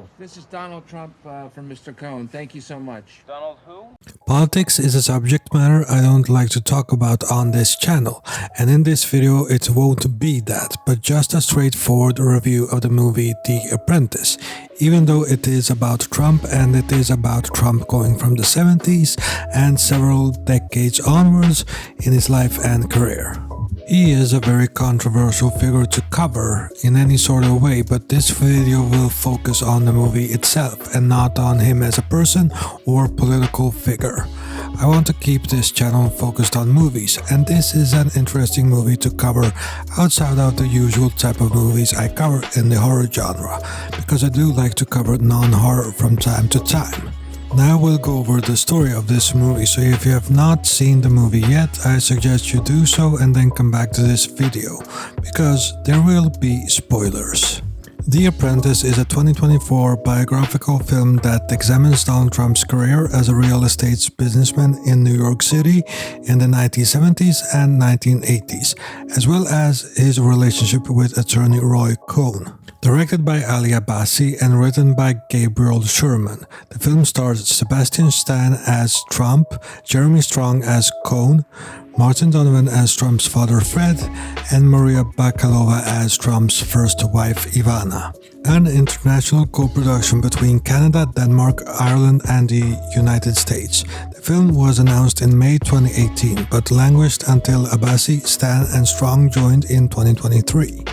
Hello, this is Donald Trump from Mr. Cohn. Thank you so much. Donald who? Politics is a subject matter I don't like to talk about on this channel, and in this video it won't be that, but just a straightforward review of the movie The Apprentice, even though it is about Trump and it is about Trump going from the 70s and several decades onwards in his life and career. He is a very controversial figure to cover in any sort of way, but this video will focus on the movie itself and not on him as a person or political figure. I want to keep this channel focused on movies, and this is an interesting movie to cover outside of the usual type of movies I cover in the horror genre, because I do like to cover non-horror from time to time. Now we'll go over the story of this movie, so if you have not seen the movie yet, I suggest you do so and then come back to this video, because there will be spoilers. The Apprentice is a 2024 biographical film that examines Donald Trump's career as a real estate businessman in New York City in the 1970s and 1980s, as well as his relationship with attorney Roy Cohn. Directed by Ali Abbasi and written by Gabriel Sherman, the film stars Sebastian Stan as Trump, Jeremy Strong as Cohn, Martin Donovan as Trump's father Fred, and Maria Bakalova as Trump's first wife Ivana. An international co-production between Canada, Denmark, Ireland and the United States. The film was announced in May 2018 but languished until Abbasi, Stan and Strong joined in 2023.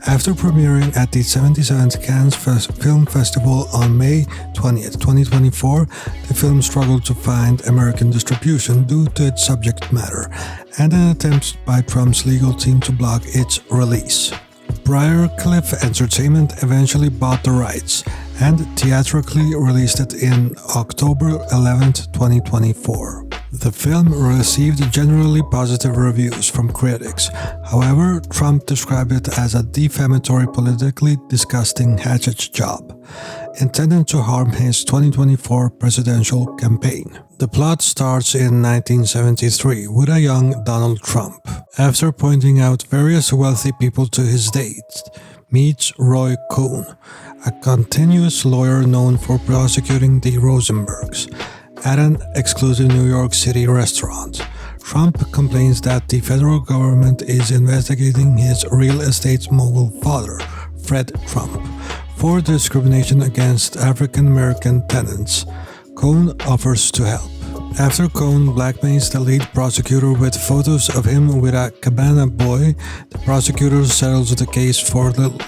After premiering at the 77th Cannes Film Festival on May 20th, 2024, the film struggled to find American distribution due to its subject matter and an attempt by Trump's legal team to block its release. Briarcliff Entertainment eventually bought the rights and theatrically released it in October 11, 2024. The film received generally positive reviews from critics. However, Trump described it as a defamatory, politically disgusting hatchet job, intended to harm his 2024 presidential campaign. The plot starts in 1973 with a young Donald Trump. After pointing out various wealthy people to his date, meets Roy Cohn, a continuous lawyer known for prosecuting the Rosenbergs, at an exclusive New York City restaurant. Trump complains that the federal government is investigating his real estate mogul father, Fred Trump, for discrimination against African American tenants. Cohn offers to help. After Cohn blackmails the lead prosecutor with photos of him with a cabana boy, the prosecutor settles the case for little,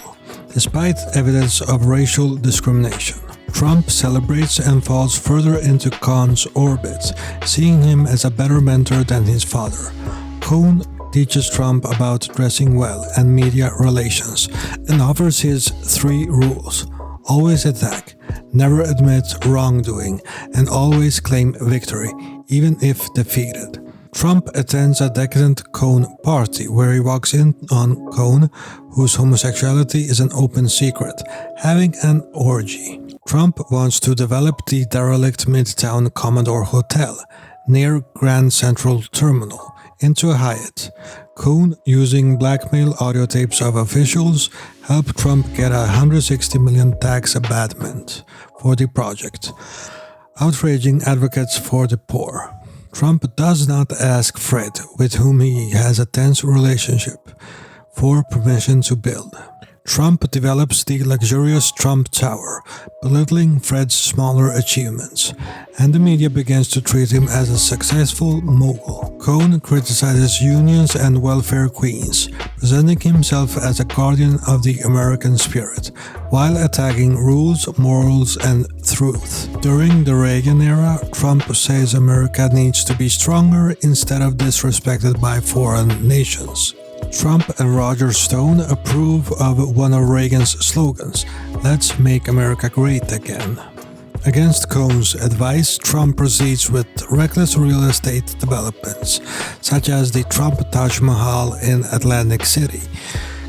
despite evidence of racial discrimination. Trump celebrates and falls further into Cohn's orbit, seeing him as a better mentor than his father. Cohn teaches Trump about dressing well and media relations and offers his 3 rules: always attack, never admit wrongdoing, and always claim victory, even if defeated. Trump attends a decadent Cohn party where he walks in on Cohn, whose homosexuality is an open secret, having an orgy. Trump wants to develop the derelict Midtown Commodore Hotel near Grand Central Terminal into a Hyatt. Cohn, using blackmail audio tapes of officials, helped Trump get a $160 million tax abatement for the project, outraging advocates for the poor. Trump does not ask Fred, with whom he has a tense relationship, for permission to build. Trump develops the luxurious Trump Tower, belittling Fred's smaller achievements, and the media begins to treat him as a successful mogul. Cohn criticizes unions and welfare queens, presenting himself as a guardian of the American spirit, while attacking rules, morals, and truth. During the Reagan era, Trump says America needs to be stronger instead of disrespected by foreign nations. Trump and Roger Stone approve of one of Reagan's slogans, "Let's make America great again." Against Cohn's advice, Trump proceeds with reckless real estate developments, such as the Trump Taj Mahal in Atlantic City,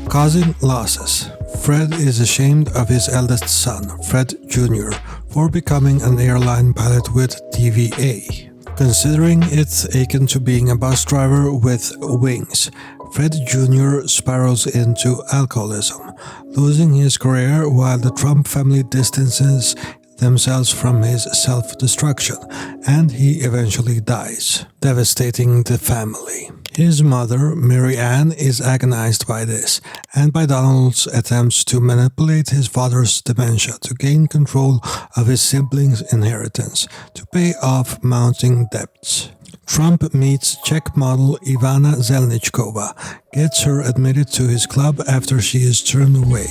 causing losses. Fred is ashamed of his eldest son, Fred Jr., for becoming an airline pilot with TVA, considering it akin to being a bus driver with wings. Fred Jr. spirals into alcoholism, losing his career while the Trump family distances themselves from his self-destruction, and he eventually dies, devastating the family. His mother, Mary Ann, is agonized by this, and by Donald's attempts to manipulate his father's dementia to gain control of his siblings' inheritance, to pay off mounting debts. Trump meets Czech model Ivana Zelničková, gets her admitted to his club after she is turned away,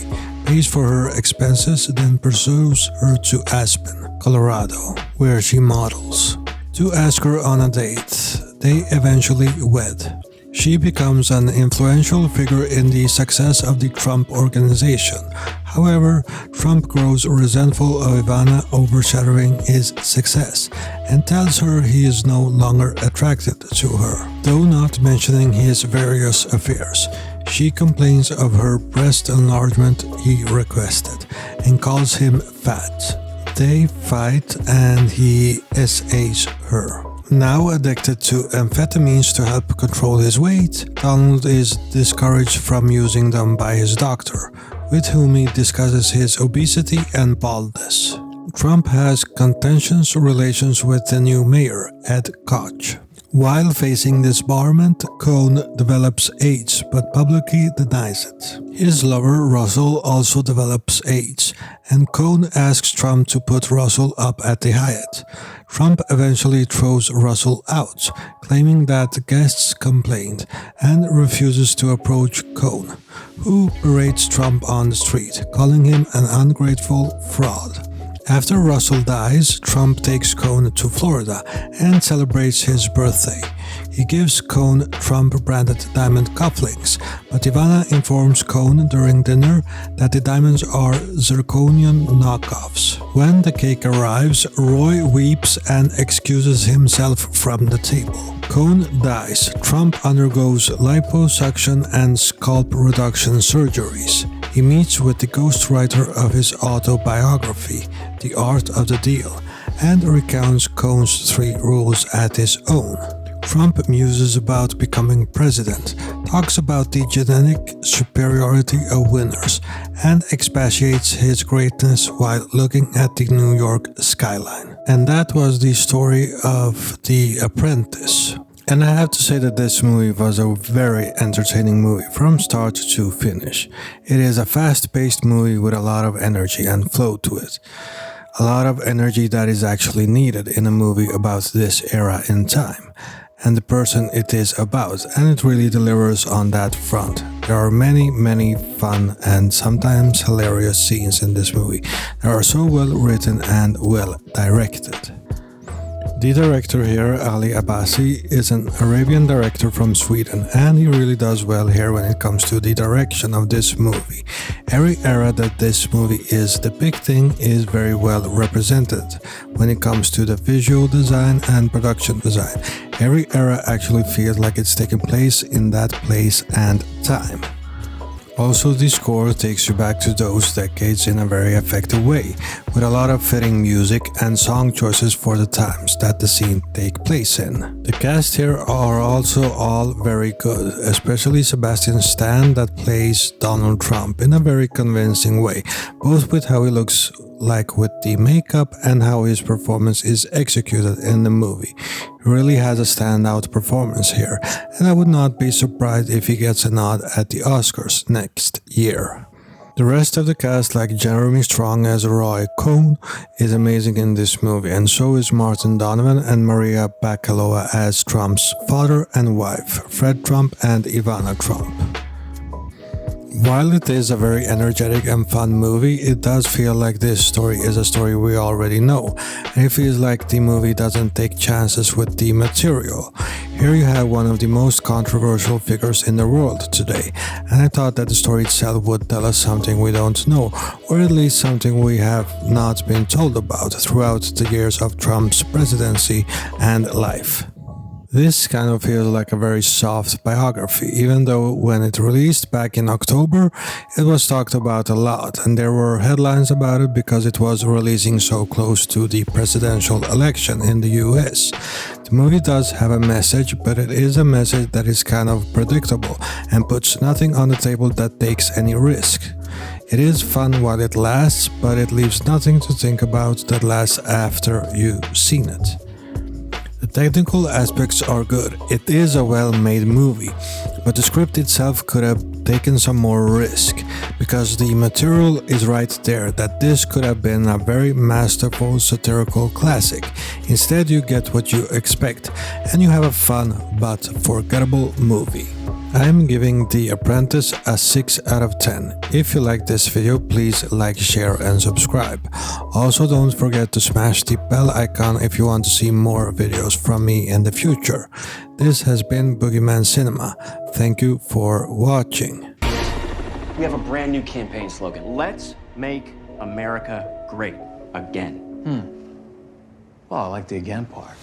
pays for her expenses, then pursues her to Aspen, Colorado, where she models. To ask her on a date, they eventually wed. She becomes an influential figure in the success of the Trump organization. However, Trump grows resentful of Ivana overshadowing his success and tells her he is no longer attracted to her, though not mentioning his various affairs. She complains of her breast enlargement he requested and calls him fat. They fight and he SAs her. Now addicted to amphetamines to help control his weight, Donald is discouraged from using them by his doctor, with whom he discusses his obesity and baldness. Trump has contentious relations with the new mayor, Ed Koch. While facing disbarment, Cohn develops AIDS but publicly denies it. His lover, Russell, also develops AIDS, and Cohn asks Trump to put Russell up at the Hyatt. Trump eventually throws Russell out, claiming that guests complained, and refuses to approach Cohn, who berates Trump on the street, calling him an ungrateful fraud. After Russell dies, Trump takes Cohn to Florida and celebrates his birthday. He gives Cohn Trump-branded diamond cufflinks, but Ivana informs Cohn during dinner that the diamonds are zirconium knockoffs. When the cake arrives, Roy weeps and excuses himself from the table. Cohn dies. Trump undergoes liposuction and scalp reduction surgeries. He meets with the ghostwriter of his autobiography, The Art of the Deal, and recounts Cohn's 3 rules at his own. Trump muses about becoming president, talks about the genetic superiority of winners, and expatiates his greatness while looking at the New York skyline. And that was the story of The Apprentice. And I have to say that this movie was a very entertaining movie from start to finish. It is a fast-paced movie with a lot of energy and flow to it. A lot of energy that is actually needed in a movie about this era in time, and the person it is about, and it really delivers on that front. There are many fun and sometimes hilarious scenes in this movie that are so well written and well directed. The director here, Ali Abbasi, is an Arabian director from Sweden, and he really does well here when it comes to the direction of this movie. Every era that this movie is depicting is very well represented when it comes to the visual design and production design. Every era actually feels like it's taking place in that place and time. Also, the score takes you back to those decades in a very effective way, with a lot of fitting music and song choices for the times that the scene takes place in. The cast here are also all very good, especially Sebastian Stan that plays Donald Trump in a very convincing way, both with how he looks like with the makeup and how his performance is executed in the movie. He really has a standout performance here, and I would not be surprised if he gets a nod at the Oscars next year. The rest of the cast, like Jeremy Strong as Roy Cohn, is amazing in this movie, and so is Martin Donovan and Maria Bakalova as Trump's father and wife, Fred Trump and Ivana Trump. While it is a very energetic and fun movie, it does feel like this story is a story we already know, and it feels like the movie doesn't take chances with the material. Here you have one of the most controversial figures in the world today, and I thought that the story itself would tell us something we don't know, or at least something we have not been told about throughout the years of Trump's presidency and life. This kind of feels like a very soft biography, even though when it released back in October, it was talked about a lot and there were headlines about it because it was releasing so close to the presidential election in the US. The movie does have a message, but it is a message that is kind of predictable and puts nothing on the table that takes any risk. It is fun while it lasts, but it leaves nothing to think about that lasts after you've seen it. The technical aspects are good. It is a well-made movie, but the script itself could have taken some more risk, because the material is right there that this could have been a very masterful satirical classic. Instead, you get what you expect, and you have a fun but forgettable movie. I'm giving The Apprentice a 6 out of 10. If you like this video, please like, share and subscribe. Also, don't forget to smash the bell icon if you want to see more videos from me in the future. This has been Boogeyman Cinema. Thank you for watching. We have a brand new campaign slogan. Let's make America great again. Well, I like the again part.